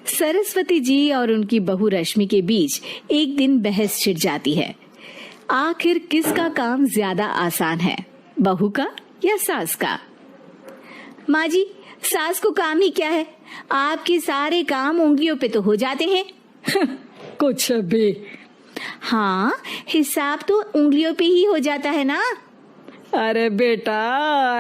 सरस्वती जी और उनकी बहू रश्मि के बीच एक दिन बहस छिड़ जाती है। आखिर किसका काम ज्यादा आसान है, बहू का या सास का? माँ जी, सास को काम ही क्या है, आपके सारे काम उंगलियों पे तो हो जाते हैं। कुछ भी। हाँ, हिसाब तो उंगलियों पे ही हो जाता है ना। अरे बेटा,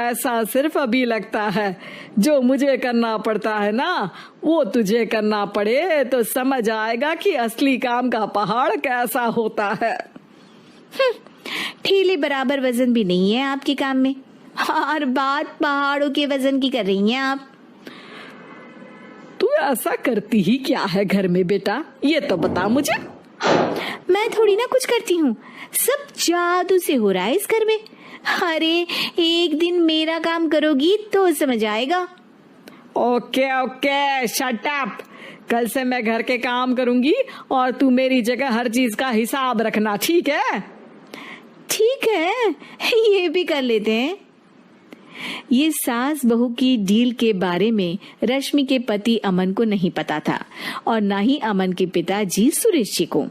ऐसा सिर्फ अभी लगता है। जो मुझे करना पड़ता है ना, वो तुझे करना पड़े तो समझ आएगा कि असली काम का पहाड़ कैसा होता है। ठेले बराबर वजन भी नहीं है आपके काम में, और बात पहाड़ों के वजन की कर रही हैं आप। तू ऐसा करती ही क्या है घर में बेटा, ये तो बता मुझे। मैं थोड़ी ना कुछ करती हूँ, सब जादू से हो रहा है इस घर में। अरे एक दिन मेरा काम करोगी तो समझ आएगा। Okay okay, shut up. कल से मैं घर के काम करूंगी और तू मेरी जगह हर चीज का हिसाब रखना, ठीक है? ठीक है, ये भी कर लेते हैं। ये सास बहू की डील के बारे में रश्मि के पति अमन को नहीं पता था और ना ही अमन के पिताजी सुरेश जी को।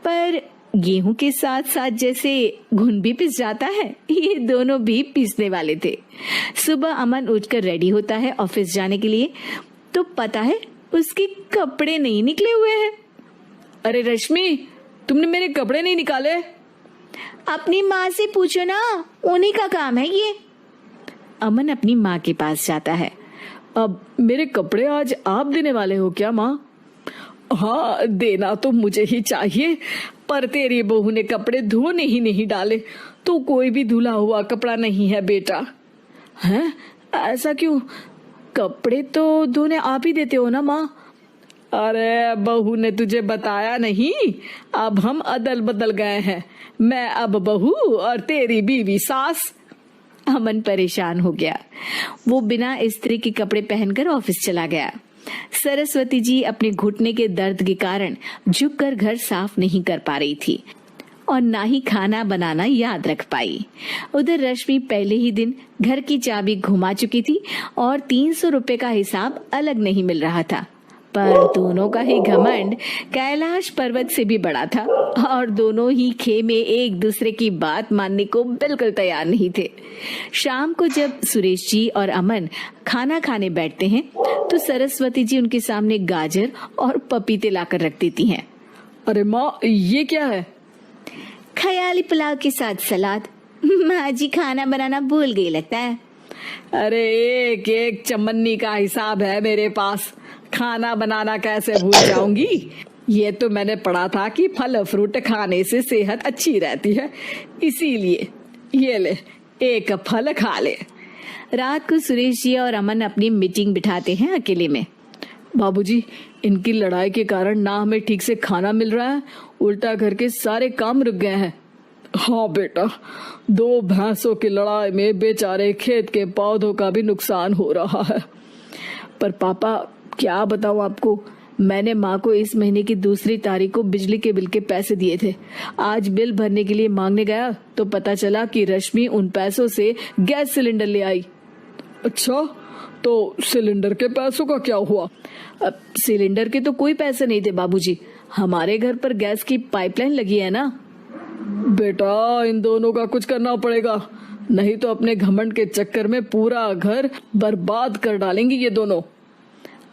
पर गेहूं के साथ साथ जैसे घुन भी पिस जाता है, ये दोनों भी पीसने वाले थे। सुबह अमन उठकर रेडी होता है ऑफिस जाने के लिए, तो पता है उसके कपड़े नहीं निकले हुए हैं। अरे रश्मि, तुमने मेरे कपड़े नहीं निकाले? अपनी माँ से पूछो ना, उन्हीं का काम है ये। अमन अपनी माँ के पास जाता है। अब मेरे कपड़े आज आप देने वाले हो क्या माँ? हाँ, देना तो मुझे ही चाहिए, पर तेरी बहू ने कपड़े धोने ही नहीं डाले, तो कोई भी धुला हुआ कपड़ा नहीं है बेटा। हैं? ऐसा क्यों? कपड़े तो धोने आप ही देते हो ना माँ? अरे बहू ने तुझे बताया नहीं, अब हम अदल बदल गए हैं। मैं अब बहू और तेरी बीवी सास। अमन परेशान हो गया। वो बिना इस्त्री के कपड़े पहनकर ऑफिस चला गया। सरस्वती जी अपने घुटने के दर्द के कारण झुककर घर साफ नहीं कर पा रही थी और ना ही खाना बनाना याद रख पाई। उधर रश्मि पहले ही दिन घर की चाबी घुमा चुकी थी और 300 रुपए का हिसाब अलग नहीं मिल रहा था। पर दोनों का ही घमंड कैलाश पर्वत से भी बड़ा था और दोनों ही खेमे एक दूसरे की बात मानने को बिल्कुल तैयार नहीं थे। शाम को जब सुरेश जी और अमन खाना खाने बैठते हैं तो सरस्वती जी उनके सामने गाजर और पपीते लाकर रख देती हैं। अरे माँ, ये क्या है? ख्याली पुलाव के साथ सलाद। माँ जी खाना बनाना भूल गई लगता है। अरे एक एक चमन्नी का हिसाब है मेरे पास, खाना बनाना कैसे भूल जाऊंगी? ये तो मैंने पढ़ा था कि फल फ्रूट खाने से सेहत अच्छी रहती है, इसीलिए ये ले, एक फल खा ले। रात को सुरेश जी और अमन अपनी मीटिंग बिठाते हैं अकेले में। बाबूजी, इनकी लड़ाई के कारण ना हमें ठीक से खाना मिल रहा है, उल्टा घर के सारे काम रुक गए हैं। हाँ बेटा, 2 भैंसों की लड़ाई में बेचारे खेत के पौधों का भी नुकसान हो रहा है। पर पापा, क्या बताऊं आपको, मैंने माँ को इस महीने की 2 तारीख को बिजली के बिल के पैसे दिए थे। आज बिल भरने के लिए मांगने गया तो पता चला कि रश्मि उन पैसों से गैस सिलेंडर ले आई। अच्छा, तो सिलेंडर के पैसों का क्या हुआ? अब सिलेंडर के तो कोई पैसे नहीं थे बाबूजी, हमारे घर पर गैस की पाइपलाइन लगी है ना। बेटा, इन दोनों का कुछ करना पड़ेगा, नहीं तो अपने घमंड के चक्कर में पूरा घर बर्बाद कर डालेंगे ये दोनों।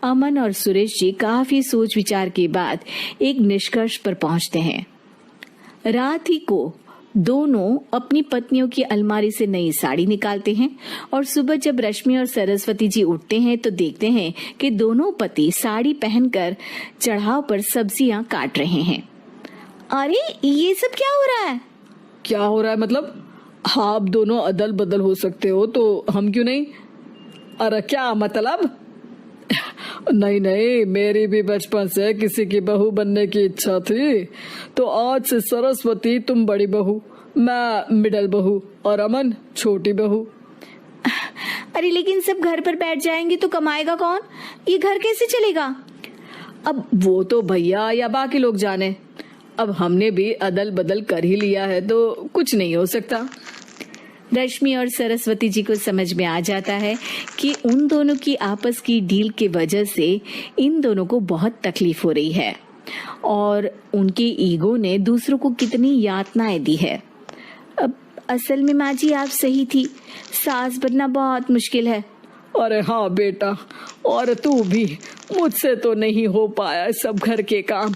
अमन और सुरेश जी काफी सोच विचार के बाद एक निष्कर्ष पर पहुंचते हैं। रात ही को दोनों अपनी पत्नियों की अलमारी से नई साड़ी निकालते हैं और सुबह जब रश्मि और सरस्वती जी उठते हैं तो देखते हैं कि दोनों पति साड़ी पहनकर चढ़ाव पर सब्जियां काट रहे हैं। अरे ये सब क्या हो रहा है? क्या हो रहा है मतलब? आप दोनों अदल बदल हो सकते हो तो हम क्यों नहीं? अरे क्या मतलब? नहीं नहीं, मेरी भी बचपन से किसी की बहू बनने की इच्छा थी, तो आज से सरस्वती तुम बड़ी बहू, मैं मिडल बहू और अमन छोटी बहू। अरे लेकिन सब घर पर बैठ जाएंगे तो कमाएगा कौन? ये घर कैसे चलेगा? अब वो तो भैया या बाकी लोग जाने, अब हमने भी अदल बदल कर ही लिया है तो कुछ नहीं हो सकता। रश्मि और सरस्वती जी को समझ में आ जाता है कि उन दोनों की आपस की डील के वजह से इन दोनों को बहुत तकलीफ हो रही है और उनके ईगो ने दूसरों को कितनी यातनाएं दी है। अब असल में माँ जी आप सही थी, सास बनना बहुत मुश्किल है। अरे हाँ बेटा, और तू भी, मुझसे तो नहीं हो पाया सब घर के काम,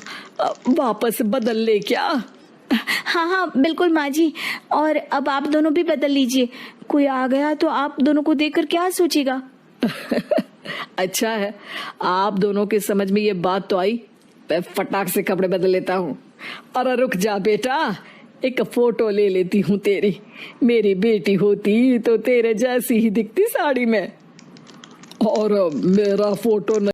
वापस बदल ले क्या? हाँ हाँ बिल्कुल माँ जी, और अब आप दोनों भी बदल लीजिए, कोई आ गया तो आप दोनों को देखकर क्या सोचेगा। अच्छा है, आप दोनों के समझ में ये बात तो आई। मैं फटाक से कपड़े बदल लेता हूँ। अरे रुक जा बेटा, एक फोटो ले लेती हूँ तेरी। मेरी बेटी होती तो तेरे जैसी ही दिखती साड़ी में। और मेरा फोटो